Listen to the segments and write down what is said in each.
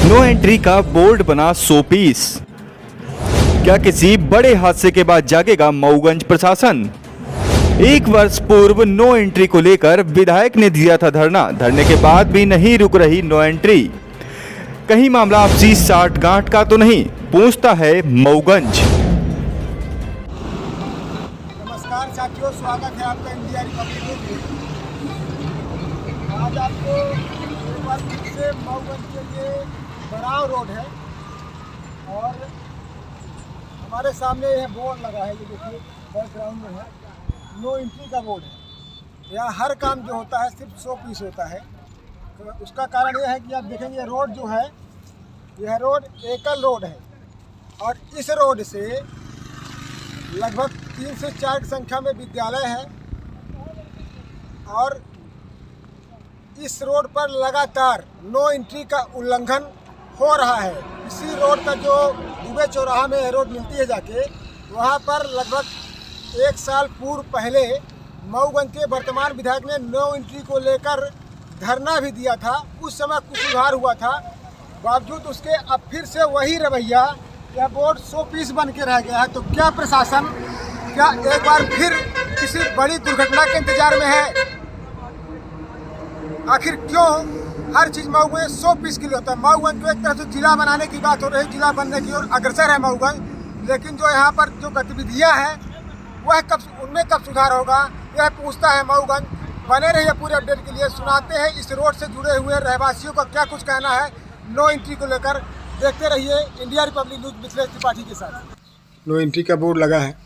No entry का board बना 100 piece. क्या किसी बड़े हादसे के बाद जागेगा मऊगंज प्रशासन? एक वर्ष पूर्व नो एंट्री को लेकर विधायक ने दिया था धरना। धरने के बाद भी नहीं रुक रही नो एंट्री। कहीं मामला आपसी साठ गांठ का तो नहीं, पूछता है मऊगंज। नमस्कार साथियों, स्वागत है आपका इंडिया रिपब्लिक न्यूज में। आज आपको एक बार फिर से मऊगंज के लिए बराव रोड है और हमारे सामने यह बोर्ड लगा है, ये देखिए बैकग्राउंड में है, नो एंट्री का बोर्ड है। यहाँ हर काम जो होता है सिर्फ 100 पीस होता है। तो उसका कारण यह है कि आप देखेंगे रोड जो है, यह रोड एकल रोड है और इस रोड से लगभग 3 से 4 की संख्या में विद्यालय है और इस रोड पर लगातार नो एंट्री का उल्लंघन हो रहा है। इसी रोड का जो दुबे चौराहा में रोड मिलती है जाके, वहाँ पर लगभग 1 साल पूर्व पहले मऊगंज के वर्तमान विधायक ने नो एंट्री को लेकर धरना भी दिया था। उस समय कुछ सुधार हुआ था, बावजूद उसके अब फिर से वही रवैया, यह बोर्ड 100 पीस बन के रह गया है। तो क्या प्रशासन एक बार फिर किसी बड़ी दुर्घटना के इंतजार में है? आखिर क्यों हर चीज़ मऊगंज 100 पीस के लिए होता है? मऊगंज को एक तरह से जिला बनाने की बात हो रही है, जिला बनने की ओर अग्रसर है मऊगंज, लेकिन जो यहाँ पर जो गतिविधियाँ हैं वह उनमें कब सुधार होगा, यह पूछता है मऊगंज। बने रहिए पूरे अपडेट के लिए, सुनाते हैं इस रोड से जुड़े हुए रहवासियों का क्या कुछ कहना है नो एंट्री को लेकर। देखते रहिए India Republic news Mithilesh Tripathi के साथ। नो एंट्री का बोर्ड लगा है,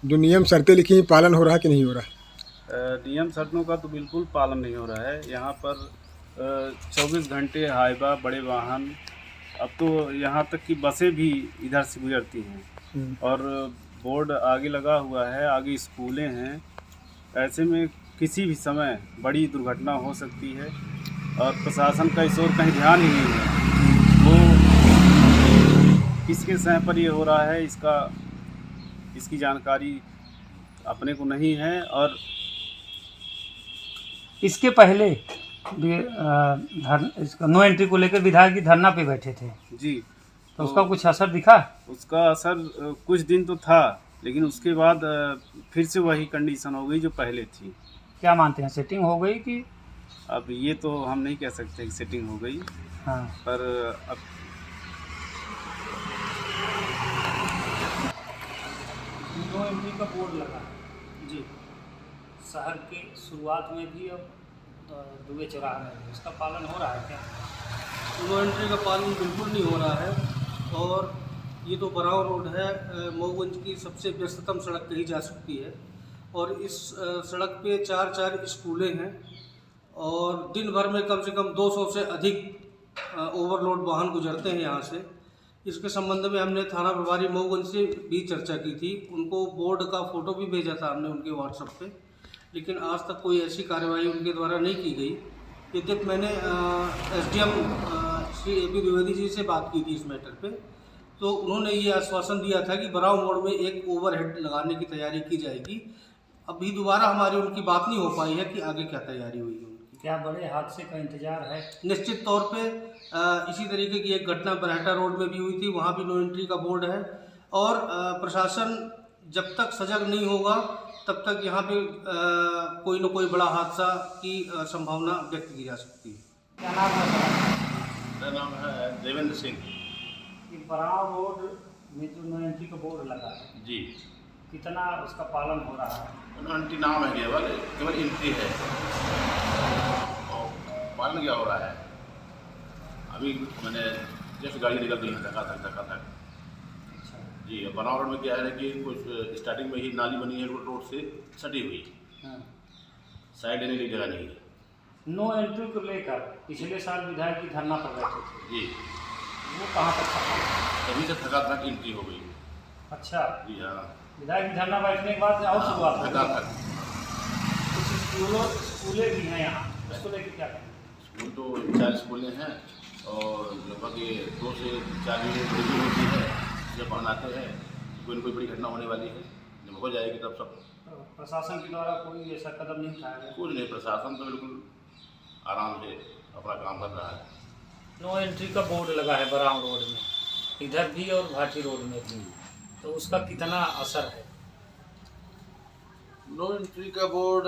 जो नियम शर्तें लिखी हैं पालन हो रहा है कि नहीं हो रहा है? नियम शर्तों का तो बिल्कुल पालन नहीं हो रहा है। यहाँ पर 24 घंटे हाईवा बड़े वाहन, अब तो यहाँ तक कि बसें भी इधर से गुजरती हैं और बोर्ड आगे लगा हुआ है, आगे स्कूलें हैं। ऐसे में किसी भी समय बड़ी दुर्घटना हो सकती है और प्रशासन का इस ओर कहीं ध्यान ही नहीं है। वो किसके समय पर ये हो रहा है, इसकी जानकारी अपने को नहीं है। और इसके पहले इसका नो एंट्री को लेकर विधायक की धरना पे बैठे थे जी, तो उसका कुछ असर दिखा? उसका असर कुछ दिन तो था, लेकिन उसके बाद फिर से वही कंडीशन हो गई जो पहले थी। क्या मानते हैं, सेटिंग हो गई कि? अब ये तो हम नहीं कह सकते कि सेटिंग हो गई। हाँ, पर अब नो एंट्री का बोर्ड लगा जी शहर के शुरुआत में भी और दुबे चौराहा में भी, उसका पालन हो रहा है क्या? नो एंट्री का पालन बिल्कुल नहीं हो रहा है और ये तो बराव रोड है, मऊगंज की सबसे व्यस्ततम सड़क कही जा सकती है और इस सड़क पे 4 स्कूलें हैं और दिन भर में कम से कम 200 से अधिक ओवरलोड वाहन गुजरते हैं यहाँ से। इसके संबंध में हमने थाना प्रभारी मऊगंज से भी चर्चा की थी, उनको बोर्ड का फ़ोटो भी भेजा था हमने उनके व्हाट्सएप पे, लेकिन आज तक कोई ऐसी कार्रवाई उनके द्वारा नहीं की गई। यद्यपि मैंने SDM श्री AP द्विवेदी जी से बात की थी इस मैटर पे, तो उन्होंने ये आश्वासन दिया था कि बराव मोड़ में एक ओवरहेड लगाने की तैयारी की जाएगी। अभी दोबारा हमारी उनकी बात नहीं हो पाई है कि आगे क्या तैयारी हुई है उनकी। क्या बड़े हादसे का इंतजार है? निश्चित तौर पे इसी तरीके की एक घटना बरहटा रोड में भी हुई थी, वहाँ भी नो एंट्री का बोर्ड है और प्रशासन जब तक सजग नहीं होगा तब तक यहाँ पे कोई न कोई बड़ा हादसा की संभावना व्यक्त की जा सकती है। क्या नाम है सर? मेरा नाम है देवेंद्र सिंह बराव रोड में जो नो एंट्री का बोर्ड लगा है जी। कितना उसका पालन हो रहा है? एंट्री नाम है केवल एंट्री है और पालन क्या हो रहा है? अभी मैंने जैसे गाड़ी निकल गई है धक्का जी। बनाव रोड में क्या है कि कुछ स्टार्टिंग में ही नाली बनी है, रोड से सटी हुई, साइड देने की जगह नहीं है। नो एंट्री को लेकर पिछले साल विधायक की धरना पर बैठे थे जी, वो कहाँ तक था? तभी से थका एंट्री हो गई। अच्छा जी हाँ, विधायक की धरना बैठने के बाद और शुरुआत हो थका गई। कुछ स्कूलें भी हैं यहाँ, उसको लेकर क्या करें? स्कूल तो 4 स्कूलें हैं और लगभग 2 से 4 यूनिट होती है। जब बनाते हैं कोई न कोई बड़ी घटना होने वाली है, जब हो जाएगी तब सब। प्रशासन के द्वारा कोई ऐसा कदम नहीं उठाया गया? कुछ नहीं, प्रशासन तो बिल्कुल आराम से अपना काम कर रहा है। नो एंट्री का बोर्ड लगा है बराव रोड में, इधर भी और भाटी रोड में भी, तो उसका कितना असर है? नो एंट्री का बोर्ड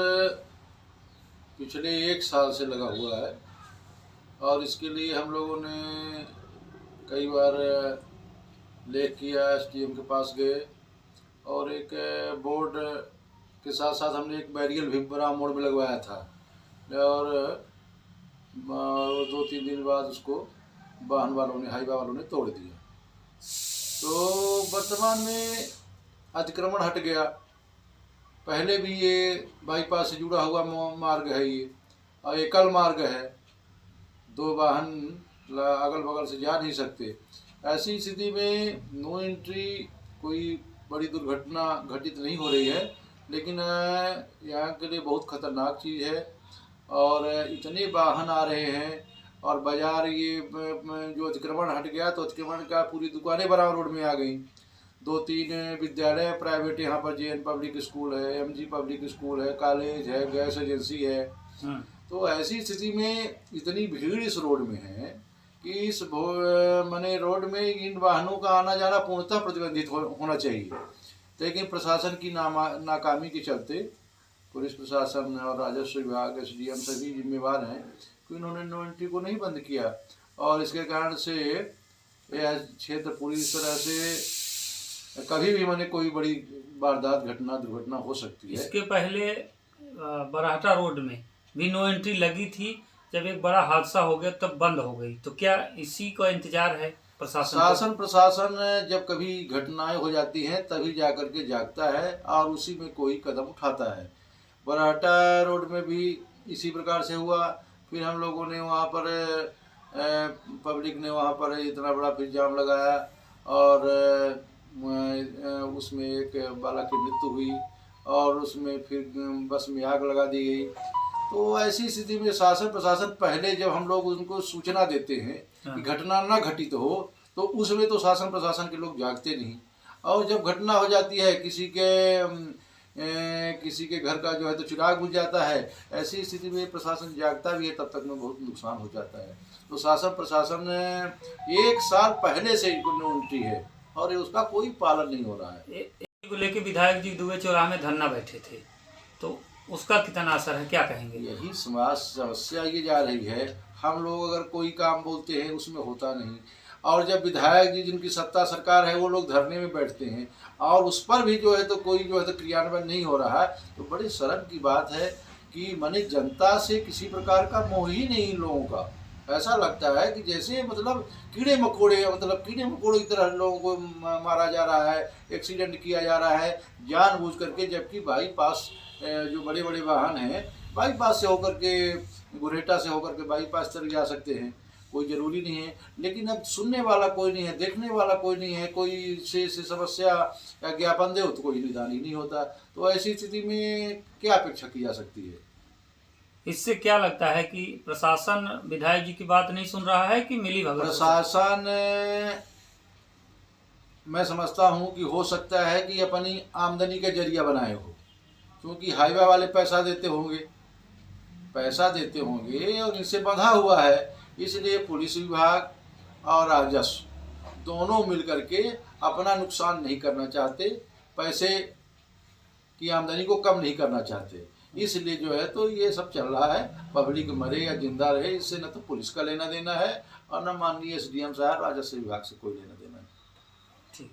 पिछले 1 साल से लगा हुआ है और इसके लिए हम लोगों ने कई बार लेख किया, एसडीएम के पास गए और एक बोर्ड के साथ साथ हमने एक बैरियल भी बराव मोड़ में लगवाया था और 2-3 दिन बाद उसको वाहन वालों ने, हाईवा वालों ने तोड़ दिया। तो वर्तमान में अतिक्रमण हट गया। पहले भी ये बाईपास से जुड़ा हुआ मार्ग है, ये और एकल मार्ग है, 2 वाहन अगल बगल से जा नहीं सकते। ऐसी स्थिति में नो एंट्री कोई बड़ी दुर्घटना घटित नहीं हो रही है, लेकिन यहाँ के लिए बहुत खतरनाक चीज़ है और इतने वाहन आ रहे हैं और बाज़ार ये जो अतिक्रमण हट गया तो अतिक्रमण का पूरी दुकानें बराव रोड में आ गई। 2-3 विद्यालय प्राइवेट यहाँ पर जेएन पब्लिक स्कूल है, एमजी पब्लिक स्कूल है, कॉलेज है, गैस एजेंसी है। तो ऐसी स्थिति में इतनी भीड़ इस रोड में है कि इस माने रोड में इन वाहनों का आना जाना पूर्णतः प्रतिबंधित होना चाहिए। लेकिन प्रशासन की नाकामी के चलते पुलिस प्रशासन और राजस्व विभाग, एसडीएम सभी जिम्मेवार हैं कि उन्होंने नो एंट्री को नहीं बंद किया और इसके कारण से यह क्षेत्र पूरी तरह से कभी भी माने कोई बड़ी वारदात दुर्घटना हो सकती है। इसके पहले बराहटा रोड में भी नो एंट्री लगी थी, जब एक बड़ा हादसा हो गया तब बंद हो गई। तो क्या इसी का इंतजार है प्रशासन जब कभी घटनाएं हो जाती हैं तभी जाकर के जागता है और उसी में कोई कदम उठाता है। बराहटा रोड में भी इसी प्रकार से हुआ। फिर हम लोगों ने वहाँ पर पब्लिक ने वहाँ पर इतना बड़ा फिर जाम लगाया और उसमें एक बालक की मृत्यु हुई और उसमें फिर बस में आग लगा दी गई। तो ऐसी स्थिति में शासन प्रशासन पहले जब हम लोग उनको सूचना देते हैं कि घटना ना घटित हो तो उसमें तो शासन प्रशासन के लोग जागते नहीं और जब घटना हो जाती है किसी के घर का जो है तो चिराग बुझ जाता है। ऐसी स्थिति में प्रशासन जागता भी है, तब तक में बहुत नुकसान हो जाता है। तो शासन प्रशासन 1 साल पहले से नो एंट्री है और उसका कोई पालन नहीं हो रहा है। को लेके विधायक जी दुबे चौराहे में धरना बैठे थे, तो उसका कितना असर है, क्या कहेंगे? यही समाज समस्या ये जा रही है। हम लोग अगर कोई काम बोलते हैं उसमें होता नहीं और जब विधायक जी जिनकी सत्ता सरकार है वो लोग धरने में बैठते हैं और उस पर भी जो है तो कोई जो है तो क्रियान्वयन नहीं हो रहा है। तो बड़ी शर्म की बात है कि माने जनता से किसी प्रकार का मोह ही नहीं इन लोगों का। ऐसा लगता है कि जैसे मतलब कीड़े मकोड़ों की तरह लोगों को मारा जा रहा है, एक्सीडेंट किया जा रहा है जानबूझ करके, जबकि बाईपास जो बड़े बड़े वाहन हैं बाईपास से होकर के, गुरेटा से होकर के बाईपास तक जा सकते हैं, कोई ज़रूरी नहीं है। लेकिन अब सुनने वाला कोई नहीं है, देखने वाला कोई नहीं है, कोई से समस्या या ज्ञापन दे तो कोई निदान ही नहीं होता। तो ऐसी स्थिति में क्या अपेक्षा की जा सकती है? इससे क्या लगता है कि प्रशासन विधायक जी की बात नहीं सुन रहा है कि मिली भगत? प्रशासन मैं समझता हूँ कि हो सकता है कि अपनी आमदनी का जरिया बनाए हो, क्योंकि हाईवे वाले पैसा देते होंगे और इनसे बंधा हुआ है, इसलिए पुलिस विभाग और राजस्व दोनों मिलकर के अपना नुकसान नहीं करना चाहते, पैसे की आमदनी को कम नहीं करना चाहते। इसलिए जो है तो ये सब चल रहा है। पब्लिक मरे या जिंदा रहे, इससे न तो पुलिस का लेना देना है और न माननीय एसडीएम साहब राजस्व विभाग से कोई लेना देना है। ठीक।